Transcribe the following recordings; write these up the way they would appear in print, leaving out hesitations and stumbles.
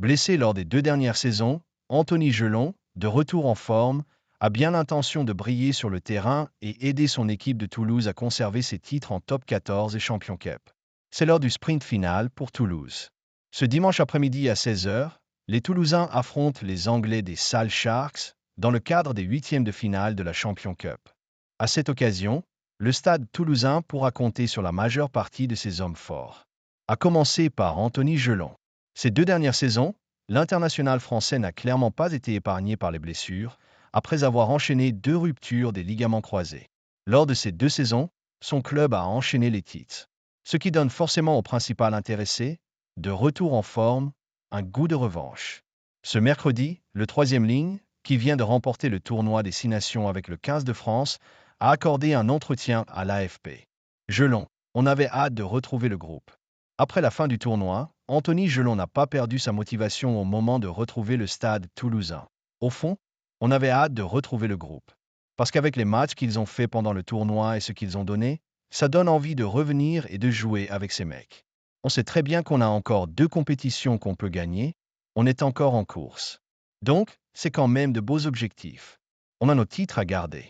Blessé lors des 2 dernières saisons, Anthony Gelon, de retour en forme, a bien l'intention de briller sur le terrain et aider son équipe de Toulouse à conserver ses titres en top 14 et Champions Cup. C'est l'heure du sprint final pour Toulouse. Ce dimanche après-midi à 16 h, les Toulousains affrontent les Anglais des Sale Sharks dans le cadre des huitièmes de finale de la Champions Cup. À cette occasion, le stade toulousain pourra compter sur la majeure partie de ses hommes forts. À commencer par Anthony Gelon. Ces 2 dernières saisons, l'international français n'a clairement pas été épargné par les blessures, après avoir enchaîné 2 ruptures des ligaments croisés. Lors de ces 2 saisons, son club a enchaîné les titres. Ce qui donne forcément au principal intéressé, de retour en forme, un goût de revanche. Ce mercredi, le troisième ligne, qui vient de remporter le tournoi des 6 nations avec le 15 de France, a accordé un entretien à l'AFP. Gelon, on avait hâte de retrouver le groupe. Après la fin du tournoi, Anthony Gelon n'a pas perdu sa motivation au moment de retrouver le stade toulousain. Au fond, on avait hâte de retrouver le groupe. Parce qu'avec les matchs qu'ils ont faits pendant le tournoi et ce qu'ils ont donné, ça donne envie de revenir et de jouer avec ces mecs. On sait très bien qu'on a encore 2 compétitions qu'on peut gagner, on est encore en course. Donc, c'est quand même de beaux objectifs. On a nos titres à garder.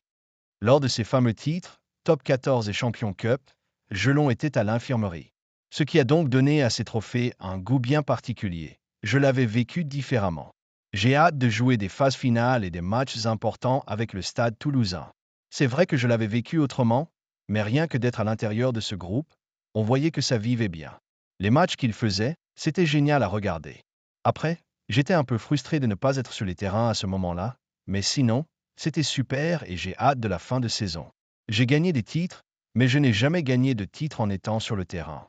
Lors de ces fameux titres, Top 14 et Champions Cup, Gelon était à l'infirmerie. Ce qui a donc donné à ces trophées un goût bien particulier. Je l'avais vécu différemment. J'ai hâte de jouer des phases finales et des matchs importants avec le stade toulousain. C'est vrai que je l'avais vécu autrement, mais rien que d'être à l'intérieur de ce groupe, on voyait que ça vivait bien. Les matchs qu'ils faisaient, c'était génial à regarder. Après, j'étais un peu frustré de ne pas être sur les terrains à ce moment-là, mais sinon, c'était super et j'ai hâte de la fin de saison. J'ai gagné des titres, mais je n'ai jamais gagné de titre en étant sur le terrain.